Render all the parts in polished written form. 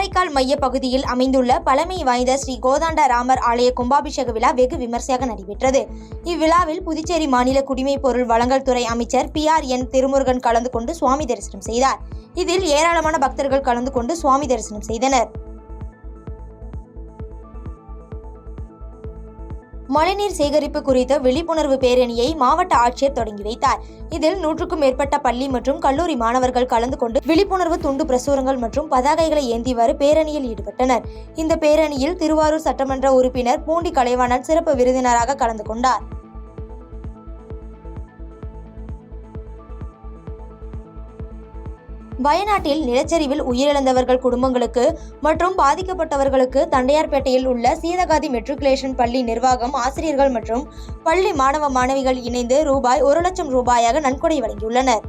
காரைக்கால் மைய பகுதியில் அமைந்துள்ள பழமை வாய்ந்த ஸ்ரீ கோதாண்ட ராமர் ஆலய கும்பாபிஷேக விழா வெகு விமர்சையாக நடைபெற்றது. இவ்விழாவில் புதுச்சேரி மாநில குடிமைப் பொருள் வழங்கல் துறை அமைச்சர் PRN திருமுருகன் கலந்து கொண்டு சுவாமி தரிசனம் செய்தார். இதில் ஏராளமான பக்தர்கள் கலந்து கொண்டு சுவாமி தரிசனம் செய்தனர். மழைநீர் சேகரிப்பு குறித்த விழிப்புணர்வு பேரணியை மாவட்ட ஆட்சியர் தொடங்கி வைத்தார். இதில் 100க்கும் மேற்பட்ட பள்ளி மற்றும் கல்லூரி மாணவர்கள் கலந்து கொண்டு விழிப்புணர்வு துண்டு பிரசுரங்கள் மற்றும் பதாகைகளை ஏந்தியவாறு பேரணியில் ஈடுபட்டனர். இந்த பேரணியில் திருவாரூர் சட்டமன்ற உறுப்பினர் பூண்டி கலைவாணன் சிறப்பு விருந்தினராக கலந்து கொண்டார். வயநாட்டில் நிலச்சரிவில் உயிரிழந்தவர்கள் குடும்பங்களுக்கு மற்றும் பாதிக்கப்பட்டவர்களுக்கு தண்டையார்பேட்டையில் உள்ள சீதகாதி மெட்ரிகுலேஷன் பள்ளி நிர்வாகம், ஆசிரியர்கள் மற்றும் பள்ளி மாணவ மாணவிகள் இணைந்து ரூபாய் 1 லட்சம் ரூபாயாக நன்கொடை வழங்கியுள்ளனர்.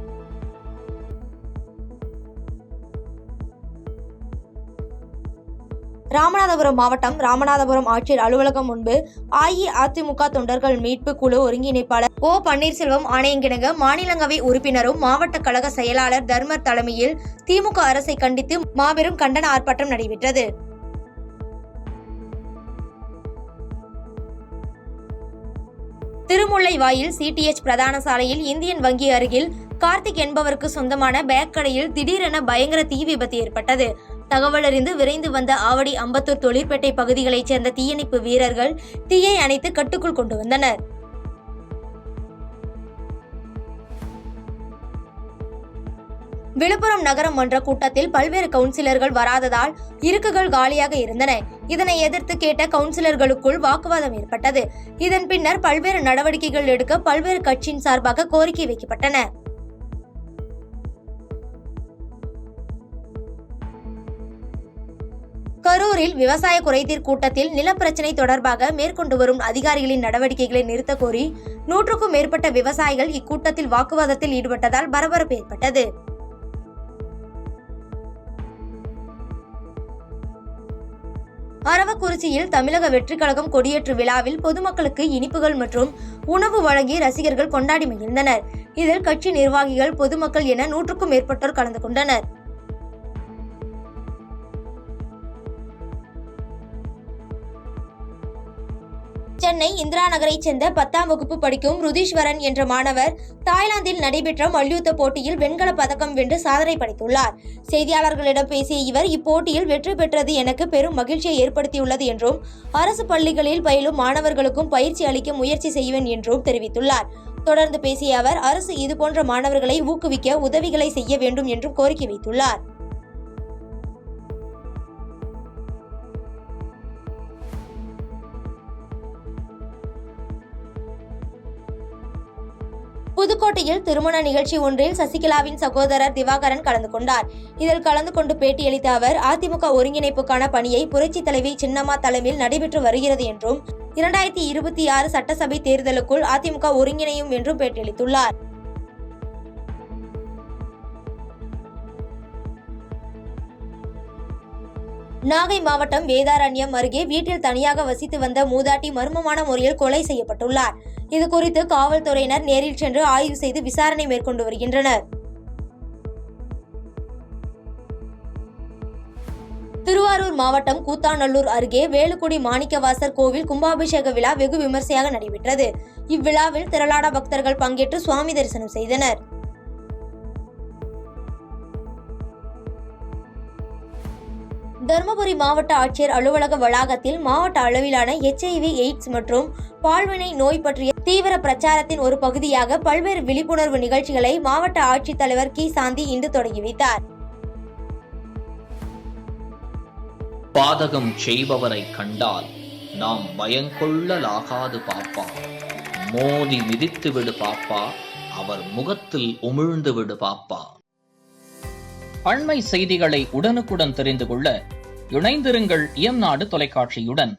ராமநாதபுரம் மாவட்டம் ராமநாதபுரம் ஆட்சியர் அலுவலகம் முன்பு அஇஅதிமுக தொண்டர்கள் மீட்பு குழு ஒருங்கிணைப்பாளர் O. பன்னீர்செல்வம் ஆணையங்கிணங்க மாநிலங்களவை உறுப்பினரும் மாவட்ட கழக செயலாளர் தர்மர் தலைமையில் திமுக அரசை கண்டித்து மாபெரும் கண்டன ஆர்ப்பாட்டம் நடைபெற்றது. திருமுல்லைவாயில் CTH பிரதான சாலையில் இந்தியன் வங்கி அருகில் கார்த்திக் என்பவருக்கு சொந்தமான பேக் கடையில் திடீரென பயங்கர தீ விபத்து ஏற்பட்டது. தகவல் அறிந்து விரைந்து வந்த ஆவடி அம்பத்தூர் தொழிற்பேட்டை பகுதிகளைச் சேர்ந்த தீயணைப்பு வீரர்கள் தீயை அணைத்து கட்டுக்குள் கொண்டு வந்தனர். விழுப்புரம் நகரம் மன்ற கூட்டத்தில் பல்வேறு கவுன்சிலர்கள் வராததால் இருக்கைகள் காலியாக இருந்தன. இதனை எதிர்த்து கேட்ட கவுன்சிலர்களுக்குள் வாக்குவாதம் ஏற்பட்டது. இதன் பின்னர் பல்வேறு நடவடிக்கைகள் எடுக்க பல்வேறு கட்சியின் சார்பாக கோரிக்கை வைக்கப்பட்டன. கரூரில் விவசாய குறைதீர் கூட்டத்தில் நிலப்பிரச்சினை தொடர்பாக மேற்கொண்டு வரும் அதிகாரிகளின் நடவடிக்கைகளை நிறுத்த கோரி 100க்கும் மேற்பட்ட விவசாயிகள் இக்கூட்டத்தில் வாக்குவாதத்தில் ஈடுபட்டதால் பரபரப்பு ஏற்பட்டது. அரவக்குறிச்சியில் தமிழக வெற்றி கழகம் கொடியேற்று விழாவில் பொதுமக்களுக்கு இனிப்புகள் மற்றும் உணவு வழங்கி ரசிகர்கள் கொண்டாடி மகிழ்ந்தனர். இதில் கட்சி நிர்வாகிகள், பொதுமக்கள் என 100க்கும் மேற்பட்டோர் கலந்து கொண்டனர். சென்னை இந்திரா நகரைச் சேர்ந்த 10ஆம் வகுப்பு படிக்கும் ருதீஸ்வரன் என்ற மாணவர் தாய்லாந்தில் நடைபெற்ற மல்யுத்த போட்டியில் வெண்கல பதக்கம் வென்று சாதனை படைத்துள்ளார். செய்தியாளர்களிடம் பேசிய இவர், இப்போட்டியில் வெற்றி பெற்றது எனக்கு பெரும் மகிழ்ச்சியை ஏற்படுத்தியுள்ளது என்றும் அரசு பள்ளிகளில் பயிலும் மாணவர்களுக்கும் பயிற்சி அளிக்க முயற்சி செய்வேன் என்றும் தெரிவித்துள்ளார். தொடர்ந்து பேசிய அவர், அரசு இதுபோன்ற மாணவர்களை ஊக்குவிக்க உதவிகளை செய்ய வேண்டும் என்றும் கோரிக்கை வைத்துள்ளார். புதுக்கோட்டையில் திருமண நிகழ்ச்சி ஒன்றில் சசிகலாவின் சகோதரர் திவாகரன் கலந்து கொண்டார். இதில் கலந்து கொண்டு பேட்டியளித்த அவர், அதிமுக ஒருங்கிணைப்புக்கான பணியை புரட்சித் தலைவி சின்னம்மா தலைமையில் நடைபெற்று வருகிறது என்றும் 2026 சட்டசபை தேர்தலுக்குள் அதிமுக ஒருங்கிணையும் என்றும் பேட்டியளித்துள்ளார். நாகை மாவட்டம் வேதாரண்யம் அருகே வீட்டில் தனியாக வசித்து வந்த மூதாட்டி மர்மமான முறையில் கொலை செய்யப்பட்டுள்ளார். இதுகுறித்து காவல்துறையினர் நேரில் சென்று ஆய்வு செய்து விசாரணை மேற்கொண்டு வருகின்றனர். திருவாரூர் மாவட்டம் கூத்தாநல்லூர் அருகே வேலுக்குடி மாணிக்கவாசர் கோவில் கும்பாபிஷேக விழா வெகு விமர்சையாக நடைபெற்றது. இவ்விழாவில் திரளான பக்தர்கள் பங்கேற்று சுவாமி தரிசனம் செய்தனர். தர்மபுரி மாவட்ட ஆட்சியர் அலுவலக வளாகத்தில் மாவட்ட அளவிலான HIV/AIDS மற்றும் பால்வினை நோய் பற்றிய தீவிர பிரச்சாரத்தின் ஒரு பகுதியாக பல்வேறு விழிப்புணர்வு நிகழ்ச்சிகளை மாவட்ட ஆட்சித்தலைவர் கி. சாந்தி இன்று தொடங்கி வைத்தார். பாதகம் செய்பவரை கண்டால் நாம் பயங்கொள்ளலாகாது பாப்பா, மோதி மிதித்து விடு பாப்பா, அவர் முகத்தில் உமிழ்ந்து விடு பாப்பா. அண்மை செய்திகளை உடனுக்குடன் தெரிந்து கொள்ள இணைந்திருங்கள் இயம்நாடு தொலைக்காட்சியுடன்.